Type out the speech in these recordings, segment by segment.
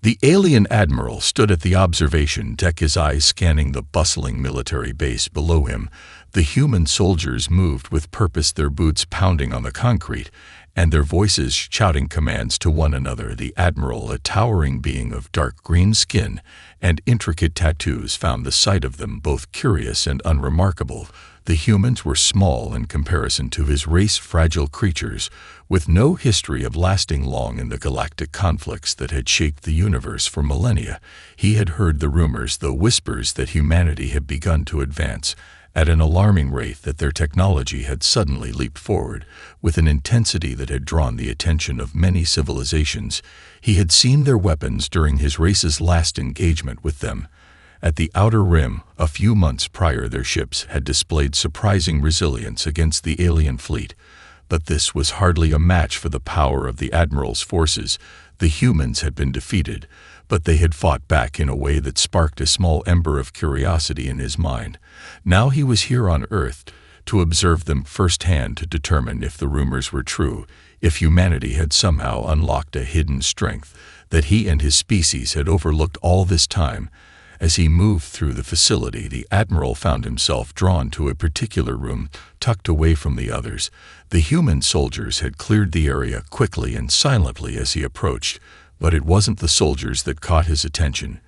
The alien Admiral stood at the observation deck, his eyes scanning the bustling military base below him. The human soldiers moved with purpose, their boots pounding on the concrete, and their voices shouting commands to one another. The Admiral, a towering being of dark green skin and intricate tattoos, found the sight of them both curious and unremarkable. The humans were small in comparison to his race, fragile creatures, with no history of lasting long in the galactic conflicts that had shaped the universe for millennia. He had heard the rumors, the whispers, that humanity had begun to advance at an alarming rate, that their technology had suddenly leaped forward with an intensity that had drawn the attention of many civilizations. He had seen their weapons during his race's last engagement with them. At the Outer Rim, a few months prior, their ships had displayed surprising resilience against the alien fleet. But this was hardly a match for the power of the Admiral's forces. The humans had been defeated, but they had fought back in a way that sparked a small ember of curiosity in his mind. Now he was here on Earth to observe them firsthand, to determine if the rumors were true, if humanity had somehow unlocked a hidden strength that he and his species had overlooked all this time. As he moved through the facility, the Admiral found himself drawn to a particular room, tucked away from the others. The human soldiers had cleared the area quickly and silently as he approached, but it wasn't the soldiers that caught his attention.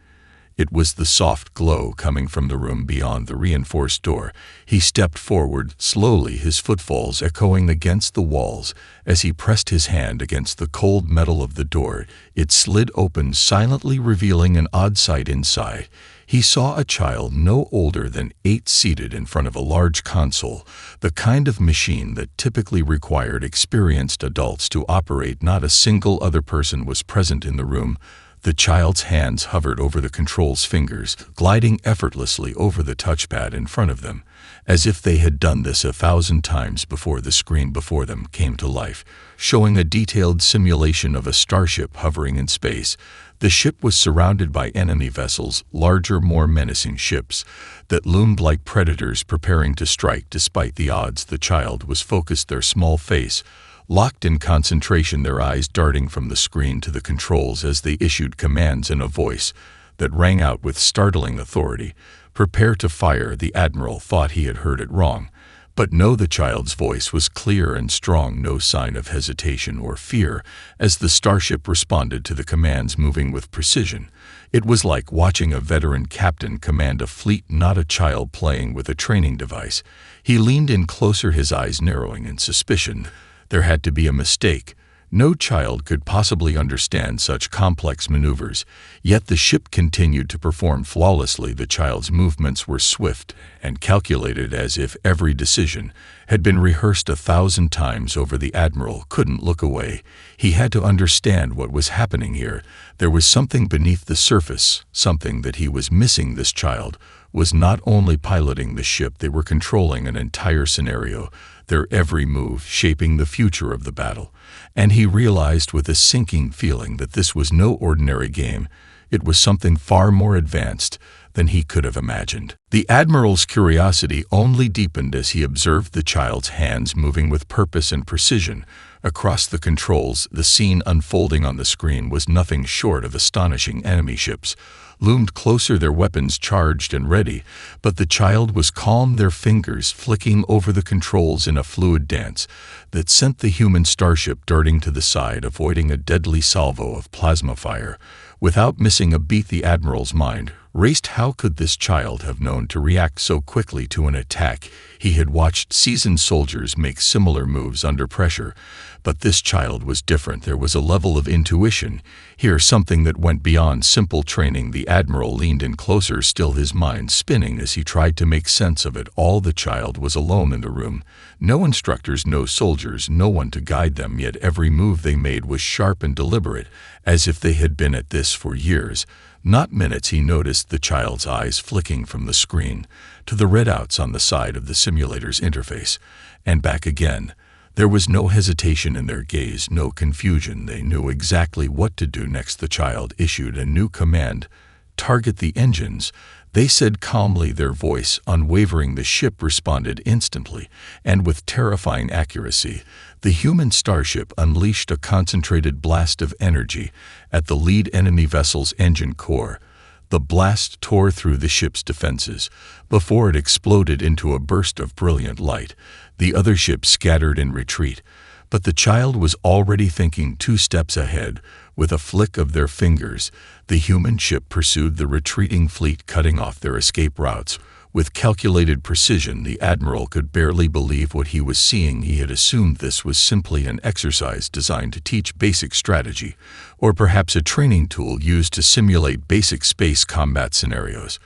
It was the soft glow coming from the room beyond the reinforced door. He stepped forward slowly, his footfalls echoing against the walls. As he pressed his hand against the cold metal of the door, it slid open silently, revealing an odd sight inside. He saw a child no older than 8 seated in front of a large console, the kind of machine that typically required experienced adults to operate. Not a single other person was present in the room. The child's hands hovered over the control's fingers, gliding effortlessly over the touchpad in front of them, as if they had done this 1,000 times before. The screen before them came to life, showing a detailed simulation of a starship hovering in space. The ship was surrounded by enemy vessels, larger, more menacing ships that loomed like predators preparing to strike. Despite the odds, the child was focused, their small face locked in concentration, their eyes darting from the screen to the controls as they issued commands in a voice that rang out with startling authority. "Prepare to fire." The Admiral thought he had heard it wrong. But no, the child's voice was clear and strong, no sign of hesitation or fear as the starship responded to the commands, moving with precision. It was like watching a veteran captain command a fleet, not a child playing with a training device. He leaned in closer, his eyes narrowing in suspicion. There had to be a mistake. No child could possibly understand such complex maneuvers, yet the ship continued to perform flawlessly. The child's movements were swift and calculated, as if every decision had been rehearsed 1,000 times over. The Admiral couldn't look away. He had to understand what was happening here. There was something beneath the surface, something that he was missing. This child was not only piloting the ship, they were controlling an entire scenario, their every move shaping the future of the battle. And he realized with a sinking feeling that this was no ordinary game. It was something far more advanced than he could have imagined. The Admiral's curiosity only deepened as he observed the child's hands moving with purpose and precision across the controls. The scene unfolding on the screen was nothing short of astonishing. Enemy ships loomed closer, their weapons charged and ready, but the child was calm, their fingers flicking over the controls in a fluid dance that sent the human starship darting to the side, avoiding a deadly salvo of plasma fire. Without missing a beat, the Admiral's mind raced. How could this child have known to react so quickly to an attack? He had watched seasoned soldiers make similar moves under pressure, but this child was different. There was a level of intuition here, something that went beyond simple training. The Admiral leaned in closer, still his mind spinning as he tried to make sense of it all. The child was alone in the room. No instructors, no soldiers, no one to guide them, yet every move they made was sharp and deliberate, as if they had been at this for years, not minutes. He noticed the child's eyes flicking from the screen to the readouts on the side of the simulator's interface, and back again. There was no hesitation in their gaze, no confusion. They knew exactly what to do next. The child issued a new command target the engines," they said calmly, their voice unwavering. The ship responded instantly, and with terrifying accuracy. The human starship unleashed a concentrated blast of energy at the lead enemy vessel's engine core. The blast tore through the ship's defenses. Before it exploded into a burst of brilliant light, the other ships scattered in retreat. But the child was already thinking 2 steps ahead. With a flick of their fingers, the human ship pursued the retreating fleet, cutting off their escape routes. With calculated precision, the Admiral could barely believe what he was seeing. He had assumed this was simply an exercise designed to teach basic strategy, or perhaps a training tool used to simulate basic space combat scenarios.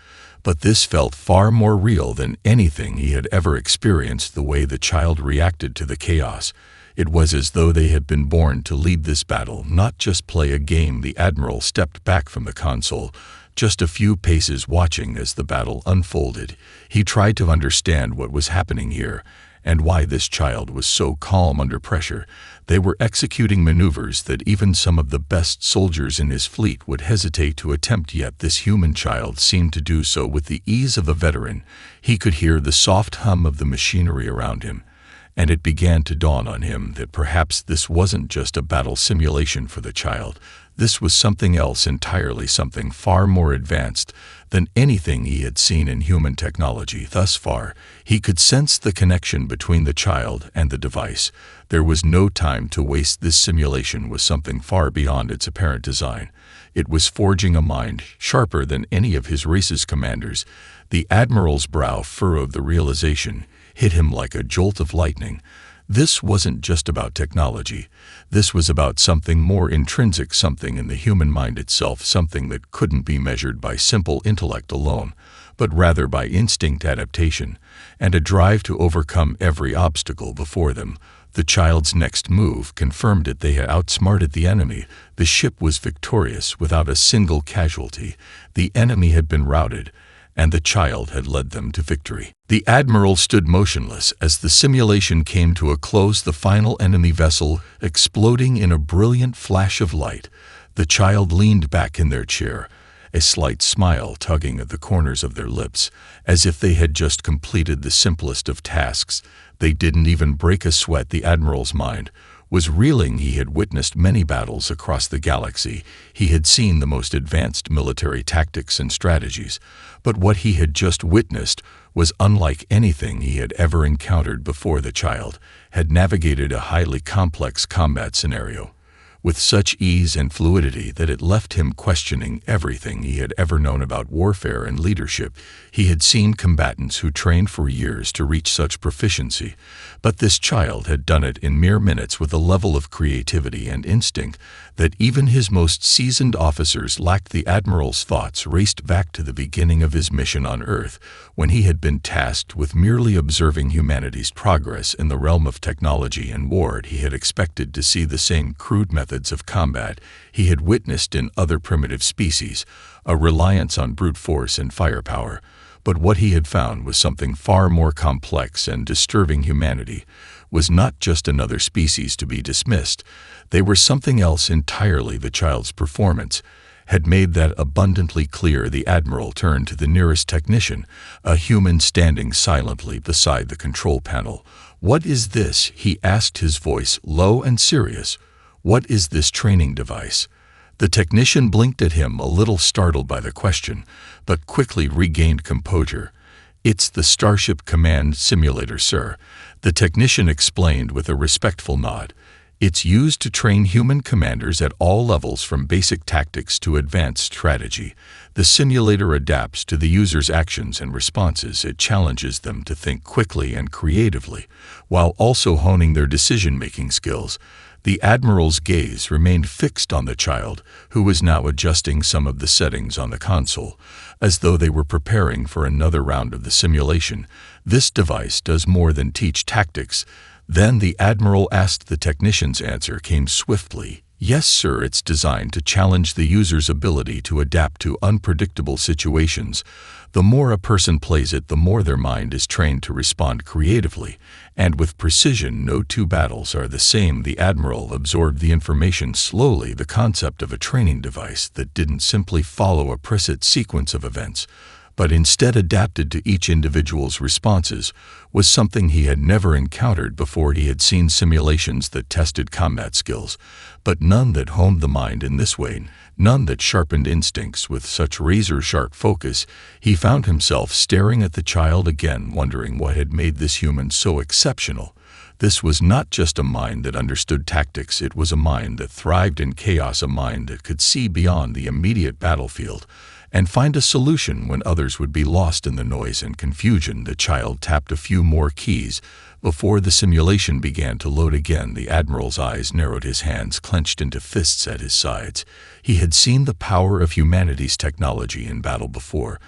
But this felt far more real than anything he had ever experienced. The way the child reacted to the chaos, it was as though they had been born to lead this battle, not just play a game. The Admiral stepped back from the console, just a few paces, watching as the battle unfolded. He tried to understand what was happening here, and why this child was so calm under pressure. They were executing maneuvers that even some of the best soldiers in his fleet would hesitate to attempt, yet this human child seemed to do so with the ease of a veteran. He could hear the soft hum of the machinery around him, and it began to dawn on him that perhaps this wasn't just a battle simulation for the child. This was something else entirely, something far more advanced than anything he had seen in human technology thus far. He could sense the connection between the child and the device. There was no time to waste. This simulation was something far beyond its apparent design. It was forging a mind sharper than any of his race's commanders. The Admiral's brow furrowed. The realization hit him like a jolt of lightning. This wasn't just about technology. This was about something more intrinsic, something in the human mind itself, something that couldn't be measured by simple intellect alone, but rather by instinct, adaptation, and a drive to overcome every obstacle before them. The child's next move confirmed it. They had outsmarted the enemy. The ship was victorious without a single casualty. The enemy had been routed, and the child had led them to victory. The Admiral stood motionless as the simulation came to a close, the final enemy vessel exploding in a brilliant flash of light. The child leaned back in their chair, a slight smile tugging at the corners of their lips, as if they had just completed the simplest of tasks. They didn't even break a sweat. The Admiral's mind was reeling. He had witnessed many battles across the galaxy. He had seen the most advanced military tactics and strategies. But what he had just witnessed was unlike anything he had ever encountered before. The child had navigated a highly complex combat scenario with such ease and fluidity that it left him questioning everything he had ever known about warfare and leadership. He had seen combatants who trained for years to reach such proficiency, but this child had done it in mere minutes with a level of creativity and instinct that even his most seasoned officers lacked. The Admiral's thoughts raced back to the beginning of his mission on Earth, when he had been tasked with merely observing humanity's progress in the realm of technology and war. He had expected to see the same crude methods of combat he had witnessed in other primitive species, a reliance on brute force and firepower. But what he had found was something far more complex and disturbing. Humanity was not just another species to be dismissed. They were something else entirely. The child's performance had made that abundantly clear. The Admiral turned to the nearest technician, a human standing silently beside the control panel. "What is this?" he asked, his voice low and serious. "What is this training device?" The technician blinked at him, a little startled by the question, but quickly regained composure. "It's the Starship Command Simulator, sir," the technician explained with a respectful nod. "It's used to train human commanders at all levels, from basic tactics to advanced strategy. The simulator adapts to the user's actions and responses. It challenges them to think quickly and creatively, while also honing their decision-making skills." The Admiral's gaze remained fixed on the child, who was now adjusting some of the settings on the console, as though they were preparing for another round of the simulation. "This device does more than teach tactics." Then the Admiral asked. The technician's answer came swiftly Yes, sir, it's designed to challenge the user's ability to adapt to unpredictable situations. The more a person plays it, the more their mind is trained to respond creatively, and with precision. No two battles are the same. The Admiral absorbed the information slowly, the concept of a training device that didn't simply follow a preset sequence of events, but instead adapted to each individual's responses, was something he had never encountered before. He had seen simulations that tested combat skills, but none that honed the mind in this way, none that sharpened instincts with such razor-sharp focus. He found himself staring at the child again, wondering what had made this human so exceptional. This was not just a mind that understood tactics, it was a mind that thrived in chaos, a mind that could see beyond the immediate battlefield and find a solution when others would be lost in the noise and confusion. The child tapped a few more keys before the simulation began to load again. The Admiral's eyes narrowed, his hands clenched into fists at his sides. He had seen the power of humanity's technology in battle before,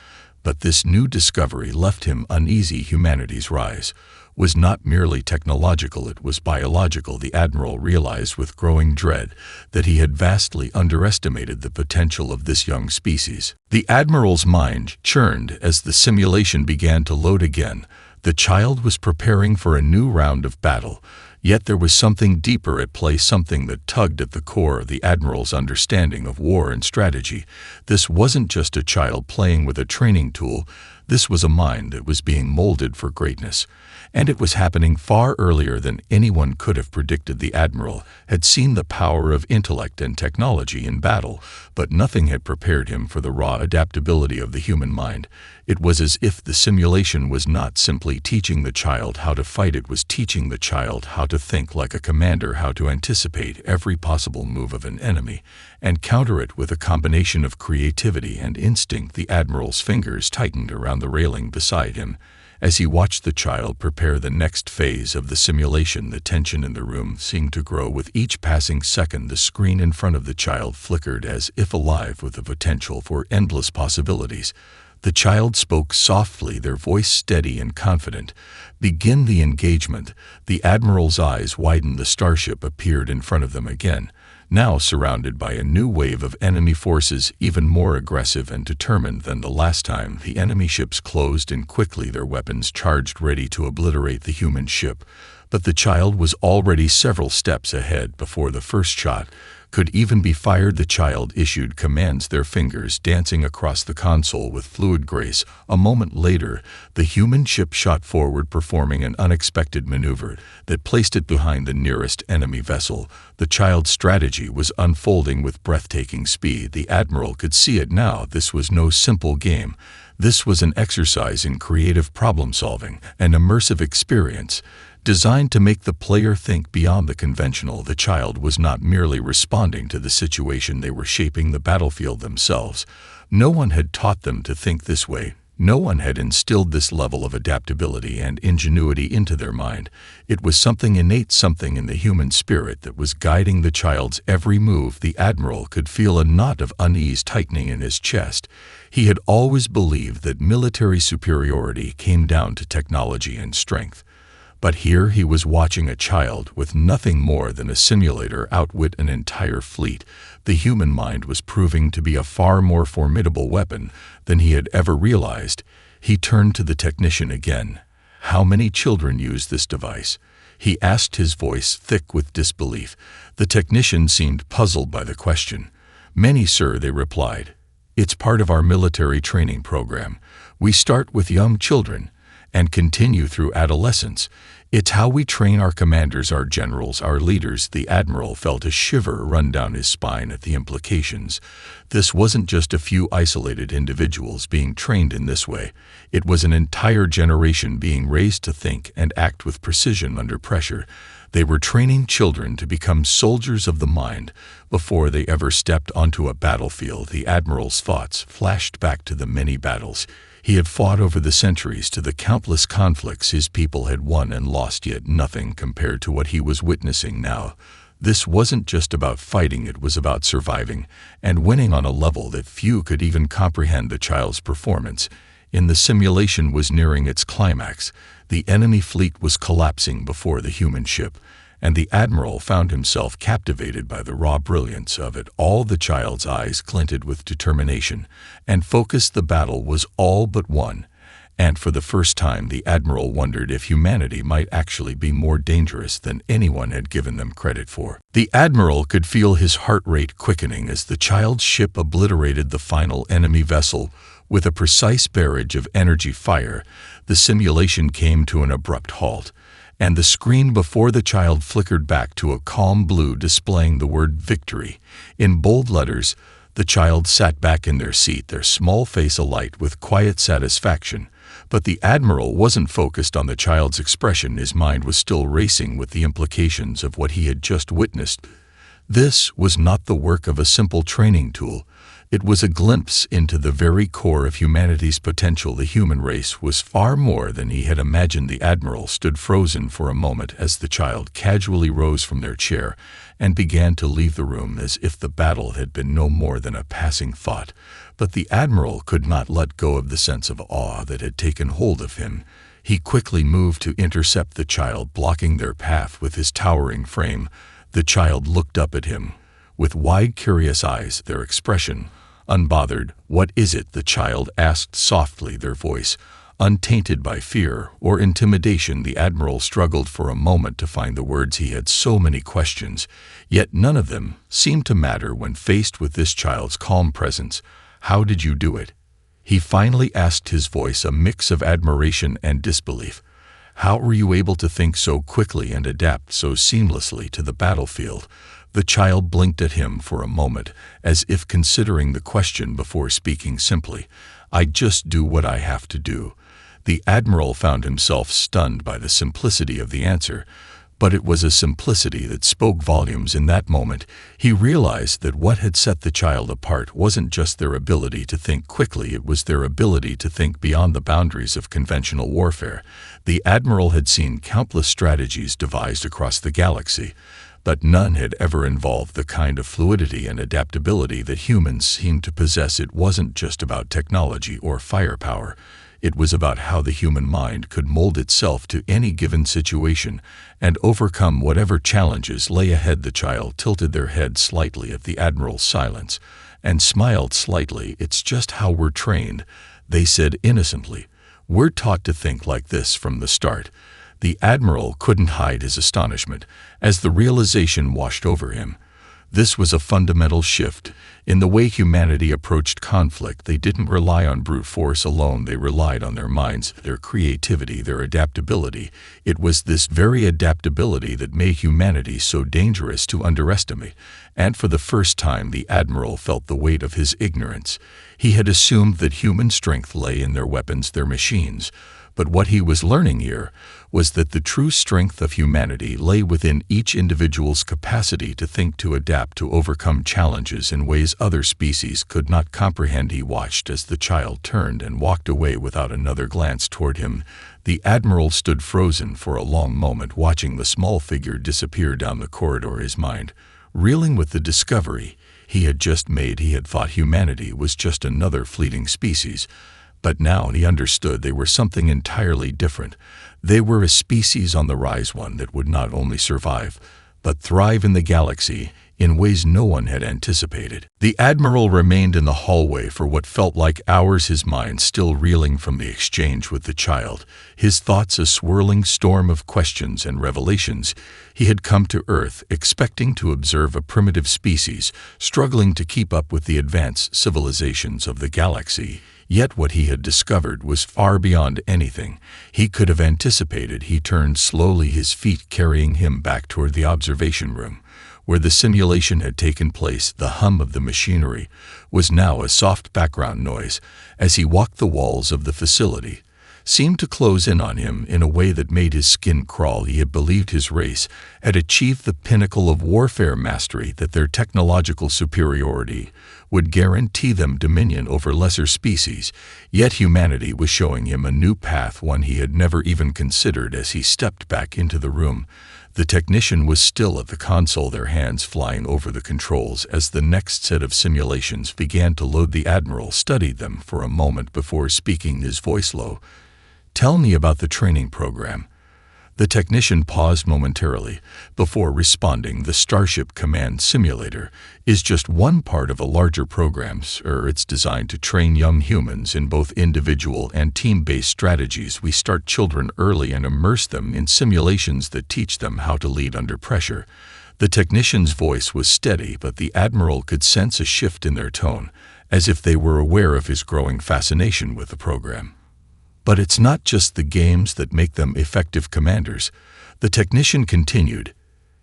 but this new discovery left him uneasy. Humanity's rise was not merely technological, it was biological. The Admiral realized with growing dread that he had vastly underestimated the potential of this young species. The Admiral's mind churned as the simulation began to load again. The child was preparing for a new round of battle, yet there was something deeper at play, something that tugged at the core of the Admiral's understanding of war and strategy. This wasn't just a child playing with a training tool, this was a mind that was being molded for greatness. And it was happening far earlier than anyone could have predicted. The Admiral had seen the power of intellect and technology in battle, but nothing had prepared him for the raw adaptability of the human mind. It was as if the simulation was not simply teaching the child how to fight, it was teaching the child how to think like a commander, how to anticipate every possible move of an enemy and counter it with a combination of creativity and instinct. The Admiral's fingers tightened around the railing beside him. As he watched the child prepare the next phase of the simulation, the tension in the room seemed to grow with each passing second. The screen in front of the child flickered as if alive with the potential for endless possibilities. The child spoke softly, their voice steady and confident. "Begin the engagement." The Admiral's eyes widened. The Starship appeared in front of them again, now surrounded by a new wave of enemy forces, even more aggressive and determined than the last time. The enemy ships closed in quickly, their weapons charged, ready to obliterate the human ship. But the child was already several steps ahead before the first shot could even be fired. The child issued commands, their fingers dancing across the console with fluid grace. A moment later, the human ship shot forward, performing an unexpected maneuver that placed it behind the nearest enemy vessel. The child's strategy was unfolding with breathtaking speed. The Admiral could see it now. This was no simple game. This was an exercise in creative problem-solving, an immersive experience designed to make the player think beyond the conventional. The child was not merely responding to the situation, they were shaping the battlefield themselves. No one had taught them to think this way. No one had instilled this level of adaptability and ingenuity into their mind. It was something innate, something in the human spirit that was guiding the child's every move. The Admiral could feel a knot of unease tightening in his chest. He had always believed that military superiority came down to technology and strength. But here he was watching a child with nothing more than a simulator outwit an entire fleet. The human mind was proving to be a far more formidable weapon than he had ever realized. He turned to the technician again. "How many children use this device?" he asked, his voice thick with disbelief. The technician seemed puzzled by the question. "Many, sir," they replied. "It's part of our military training program. We start with young children and continue through adolescence. It's how we train our commanders, our generals, our leaders." The Admiral felt a shiver run down his spine at the implications. This wasn't just a few isolated individuals being trained in this way. It was an entire generation being raised to think and act with precision under pressure. They were training children to become soldiers of the mind before they ever stepped onto a battlefield. The Admiral's thoughts flashed back to the many battles he had fought over the centuries, to the countless conflicts his people had won and lost, yet nothing compared to what he was witnessing now. This wasn't just about fighting, it was about surviving and winning on a level that few could even comprehend. The child's performance in the simulation was nearing its climax. The enemy fleet was collapsing before the human ship, and the Admiral found himself captivated by the raw brilliance of it all. The child's eyes glinted with determination, and focused. The battle was all but won, and for the first time the Admiral wondered if humanity might actually be more dangerous than anyone had given them credit for. The Admiral could feel his heart rate quickening as the child's ship obliterated the final enemy vessel with a precise barrage of energy fire. The simulation came to an abrupt halt, and the screen before the child flickered back to a calm blue displaying the word victory in bold letters. The child sat back in their seat, their small face alight with quiet satisfaction. But the Admiral wasn't focused on the child's expression. His mind was still racing with the implications of what he had just witnessed. This was not the work of a simple training tool. It was a glimpse into the very core of humanity's potential. The human race was far more than he had imagined. The Admiral stood frozen for a moment as the child casually rose from their chair and began to leave the room as if the battle had been no more than a passing thought. But the Admiral could not let go of the sense of awe that had taken hold of him. He quickly moved to intercept the child, blocking their path with his towering frame. The child looked up at him with wide, curious eyes, their expression unbothered. "What is it?" the child asked softly, their voice untainted by fear or intimidation. The Admiral struggled for a moment to find the words. He had so many questions, yet none of them seemed to matter when faced with this child's calm presence. "How did you do it?" he finally asked, his voice a mix of admiration and disbelief. "How were you able to think so quickly and adapt so seamlessly to the battlefield?" The child blinked at him for a moment, as if considering the question before speaking. "Simply, I just do what I have to do." The Admiral found himself stunned by the simplicity of the answer, but it was a simplicity that spoke volumes. In that moment, he realized that what had set the child apart wasn't just their ability to think quickly, it was their ability to think beyond the boundaries of conventional warfare. The Admiral had seen countless strategies devised across the galaxy, but none had ever involved the kind of fluidity and adaptability that humans seemed to possess. It wasn't just about technology or firepower. It was about how the human mind could mold itself to any given situation and overcome whatever challenges lay ahead. The child tilted their head slightly at the Admiral's silence and smiled slightly. "It's just how we're trained," they said innocently. "We're taught to think like this from the start." The Admiral couldn't hide his astonishment as the realization washed over him. This was a fundamental shift in the way humanity approached conflict. They didn't rely on brute force alone. They relied on their minds, their creativity, their adaptability. It was this very adaptability that made humanity so dangerous to underestimate. And for the first time, the Admiral felt the weight of his ignorance. He had assumed that human strength lay in their weapons, their machines. But what he was learning here was that the true strength of humanity lay within each individual's capacity to think, to adapt, to overcome challenges in ways other species could not comprehend. He watched as the child turned and walked away without another glance toward him. The Admiral stood frozen for a long moment, watching the small figure disappear down the corridor, his mind reeling with the discovery he had just made. He had thought humanity was just another fleeting species. But now he understood they were something entirely different. They were a species on the rise, one that would not only survive, but thrive in the galaxy in ways no one had anticipated. The Admiral remained in the hallway for what felt like hours, his mind still reeling from the exchange with the child, his thoughts a swirling storm of questions and revelations. He had come to Earth expecting to observe a primitive species, struggling to keep up with the advanced civilizations of the galaxy. Yet what he had discovered was far beyond anything he could have anticipated. He turned slowly, his feet carrying him back toward the observation room, where the simulation had taken place. The hum of the machinery was now a soft background noise as he walked. The walls of the facility seemed to close in on him in a way that made his skin crawl. He had believed his race had achieved the pinnacle of warfare mastery, that their technological superiority would guarantee them dominion over lesser species. Yet humanity was showing him a new path, one he had never even considered. As he stepped back into the room, the technician was still at the console, their hands flying over the controls as the next set of simulations began to load. The Admiral studied them for a moment before speaking, his voice low. "Tell me about the training program." The technician paused momentarily before responding. The Starship Command Simulator is just one part of a larger program, sir. It's designed to train young humans in both individual and team-based strategies. We start children early and immerse them in simulations that teach them how to lead under pressure. The technician's voice was steady, but the Admiral could sense a shift in their tone, as if they were aware of his growing fascination with the program. But it's not just the games that make them effective commanders, the technician continued.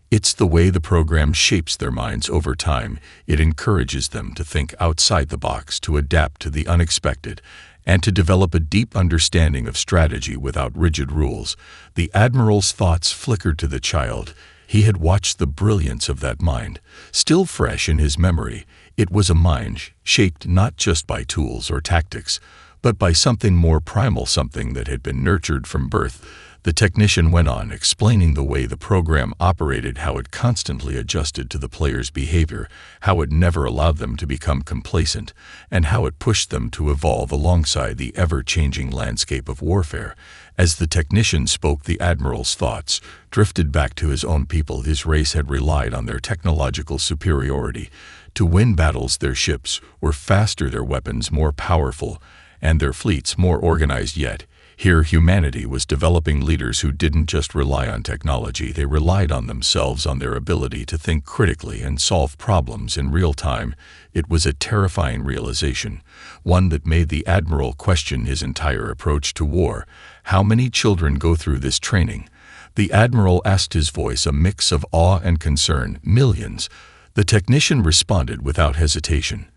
It's the way the program shapes their minds over time. It encourages them to think outside the box, to adapt to the unexpected, and to develop a deep understanding of strategy without rigid rules. The Admiral's thoughts flickered to the child. He had watched the brilliance of that mind, still fresh in his memory. It was a mind shaped not just by tools or tactics, but by something more primal, something that had been nurtured from birth. The technician went on, explaining the way the program operated, how it constantly adjusted to the player's behavior, how it never allowed them to become complacent, and how it pushed them to evolve alongside the ever-changing landscape of warfare. As the technician spoke, the Admiral's thoughts drifted back to his own people. His race had relied on their technological superiority. To win battles, their ships were faster, their weapons more powerful, and their fleets more organized. Yet here humanity was developing leaders who didn't just rely on technology, they relied on themselves, on their ability to think critically and solve problems in real time. It was a terrifying realization, one that made the Admiral question his entire approach to war. How many children go through this training? The Admiral asked, his voice a mix of awe and concern. Millions. The technician responded without hesitation.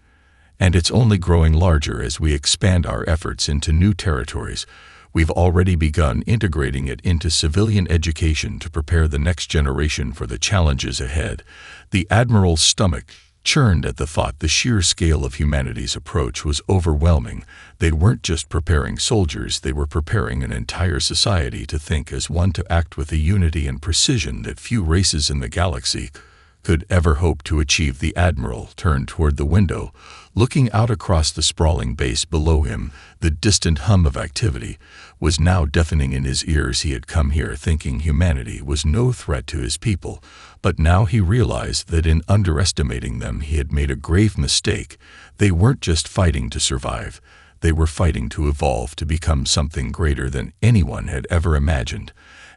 And it's only growing larger as we expand our efforts into new territories. We've already begun integrating it into civilian education to prepare the next generation for the challenges ahead. The Admiral's stomach churned at the thought. The sheer scale of humanity's approach was overwhelming. They weren't just preparing soldiers, they were preparing an entire society to think as one, to act with a unity and precision that few races in the galaxy could ever hope to achieve. The Admiral turned toward the window, looking out across the sprawling base below him. The distant hum of activity was now deafening in his ears. He had come here thinking humanity was no threat to his people, but now he realized that in underestimating them he had made a grave mistake. They weren't just fighting to survive, they were fighting to evolve, to become something greater than anyone had ever imagined.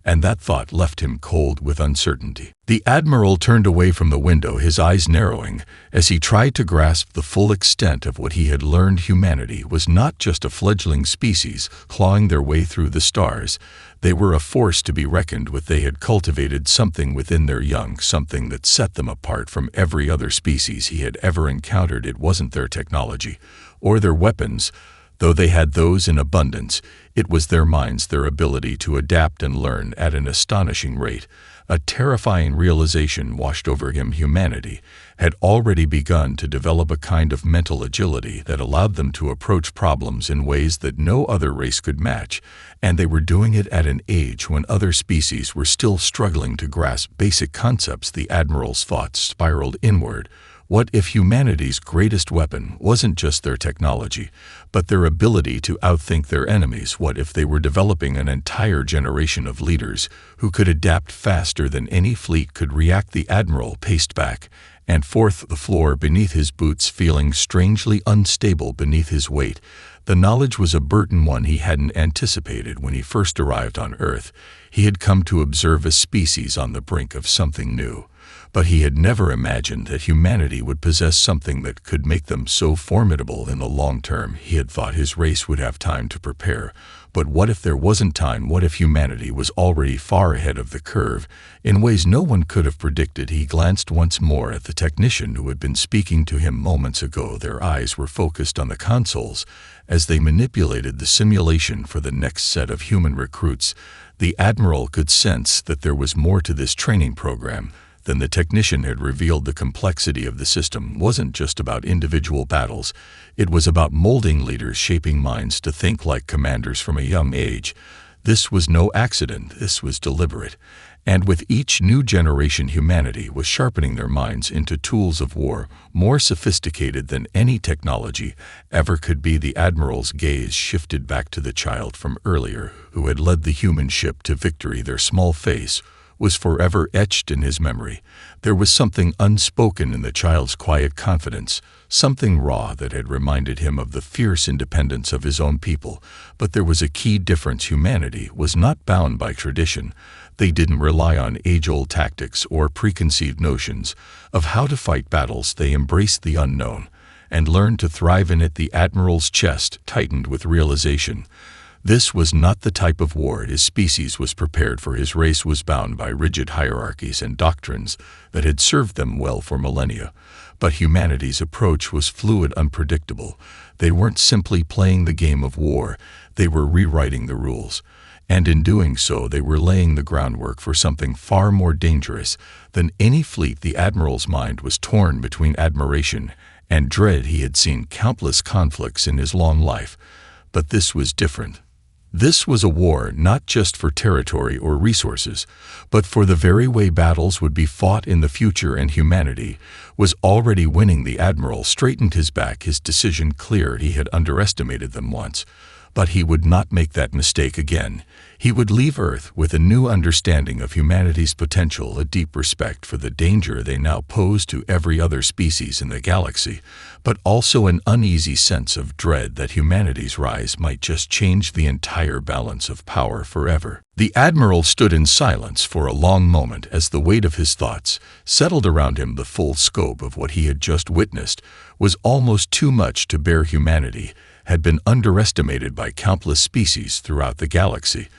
And that thought left him cold with uncertainty. The Admiral turned away from the window, his eyes narrowing, as he tried to grasp the full extent of what he had learned. Humanity was not just a fledgling species clawing their way through the stars. They were a force to be reckoned with. They had cultivated something within their young, something that set them apart from every other species he had ever encountered. It wasn't their technology or their weapons, though they had those in abundance. It was their minds, their ability to adapt and learn at an astonishing rate. A terrifying realization washed over him. Humanity had already begun to develop a kind of mental agility that allowed them to approach problems in ways that no other race could match, and they were doing it at an age when other species were still struggling to grasp basic concepts. The Admiral's thoughts spiraled inward. What if humanity's greatest weapon wasn't just their technology, but their ability to outthink their enemies? What if they were developing an entire generation of leaders who could adapt faster than any fleet could react? The Admiral paced back and forth, the floor beneath his boots feeling strangely unstable beneath his weight. The knowledge was a burden, one he hadn't anticipated when he first arrived on Earth. He had come to observe a species on the brink of something new, but he had never imagined that humanity would possess something that could make them so formidable in the long term. He had thought his race would have time to prepare, but what if there wasn't time? What if humanity was already far ahead of the curve, in ways no one could have predicted? He glanced once more at the technician who had been speaking to him moments ago. Their eyes were focused on the consoles as they manipulated the simulation for the next set of human recruits. The Admiral could sense that there was more to this training program than the technician had revealed. The complexity of the system wasn't just about individual battles. It was about molding leaders, shaping minds to think like commanders from a young age. This was no accident. This was deliberate. And with each new generation, humanity was sharpening their minds into tools of war more sophisticated than any technology ever could be. The Admiral's gaze shifted back to the child from earlier who had led the human ship to victory. Their small face was forever etched in his memory. There was something unspoken in the child's quiet confidence, something raw that had reminded him of the fierce independence of his own people. But there was a key difference. Humanity was not bound by tradition. They didn't rely on age-old tactics or preconceived notions of how to fight battles. They embraced the unknown and learned to thrive in it. The Admiral's chest tightened with realization. This was not the type of war his species was prepared for. His race was bound by rigid hierarchies and doctrines that had served them well for millennia. But humanity's approach was fluid, unpredictable. They weren't simply playing the game of war, they were rewriting the rules. And in doing so, they were laying the groundwork for something far more dangerous than any fleet. The Admiral's mind was torn between admiration and dread. He had seen countless conflicts in his long life, but this was different. This was a war not just for territory or resources, but for the very way battles would be fought in the future, and humanity was already winning. The Admiral straightened his back, his decision clear. He had underestimated them once, but he would not make that mistake again. He would leave Earth with a new understanding of humanity's potential, a deep respect for the danger they now pose to every other species in the galaxy, but also an uneasy sense of dread that humanity's rise might just change the entire balance of power forever. The Admiral stood in silence for a long moment as the weight of his thoughts settled around him. The full scope of what he had just witnessed was almost too much to bear. Humanity had been underestimated by countless species throughout the galaxy,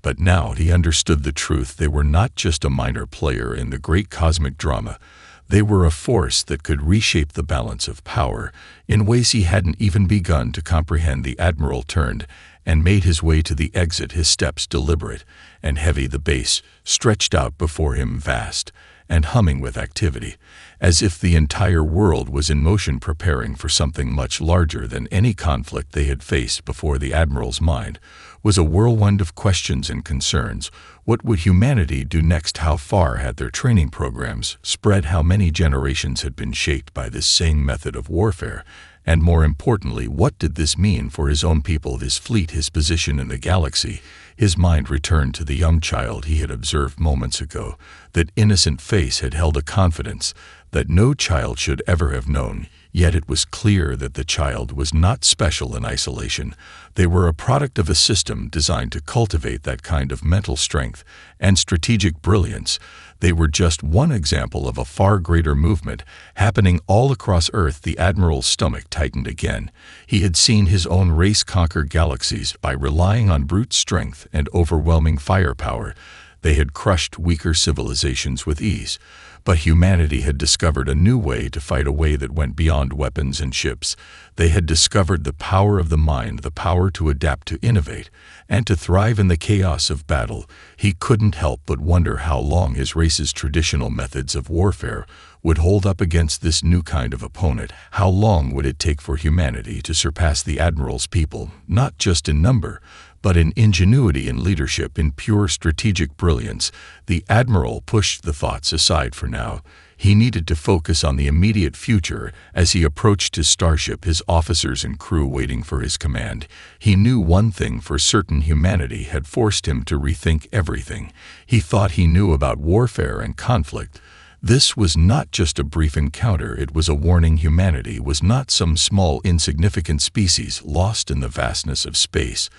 but now he understood the truth. They were not just a minor player in the great cosmic drama. They were a force that could reshape the balance of power in ways he hadn't even begun to comprehend. The Admiral turned and made his way to the exit, his steps deliberate and heavy. The base stretched out before him, vast and humming with activity, as if the entire world was in motion, preparing for something much larger than any conflict they had faced before. The Admiral's mind was a whirlwind of questions and concerns. What would humanity do next? How far had their training programs spread? How many generations had been shaped by this same method of warfare? And more importantly, what did this mean for his own people, his fleet, his position in the galaxy? His mind returned to the young child he had observed moments ago. That innocent face had held a confidence that no child should ever have known. Yet it was clear that the child was not special in isolation. They were a product of a system designed to cultivate that kind of mental strength and strategic brilliance. They were just one example of a far greater movement happening all across Earth. The Admiral's stomach tightened again. He had seen his own race conquer galaxies by relying on brute strength and overwhelming firepower. They had crushed weaker civilizations with ease. But humanity had discovered a new way to fight, a way that went beyond weapons and ships. They had discovered the power of the mind, the power to adapt, to innovate, and to thrive in the chaos of battle. He couldn't help but wonder how long his race's traditional methods of warfare would hold up against this new kind of opponent. How long would it take for humanity to surpass the Admiral's people, not just in number, but in ingenuity and leadership, in pure strategic brilliance? The Admiral pushed the thoughts aside for now. He needed to focus on the immediate future. As he approached his starship, his officers and crew waiting for his command, he knew one thing for certain: humanity had forced him to rethink everything he thought he knew about warfare and conflict. This was not just a brief encounter, it was a warning. Humanity was not some small, insignificant species lost in the vastness of space.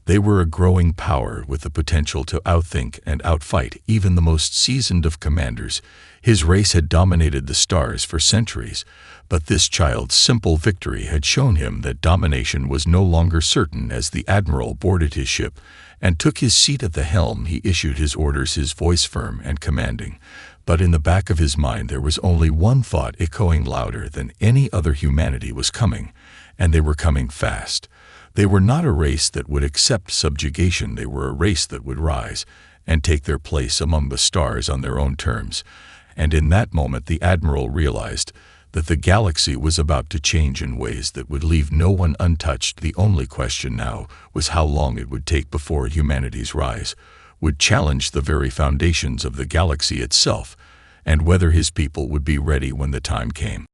They were a growing power with the potential to outthink and outfight even the most seasoned of commanders. His race had dominated the stars for centuries, but this child's simple victory had shown him that domination was no longer certain. As the Admiral boarded his ship and took his seat at the helm, he issued his orders, his voice firm and commanding. But in the back of his mind there was only one thought echoing louder than any other: humanity was coming, and they were coming fast. They were not a race that would accept subjugation. They were a race that would rise and take their place among the stars on their own terms. And in that moment the Admiral realized that the galaxy was about to change in ways that would leave no one untouched. The only question now was how long it would take before humanity's rise would challenge the very foundations of the galaxy itself, and whether his people would be ready when the time came.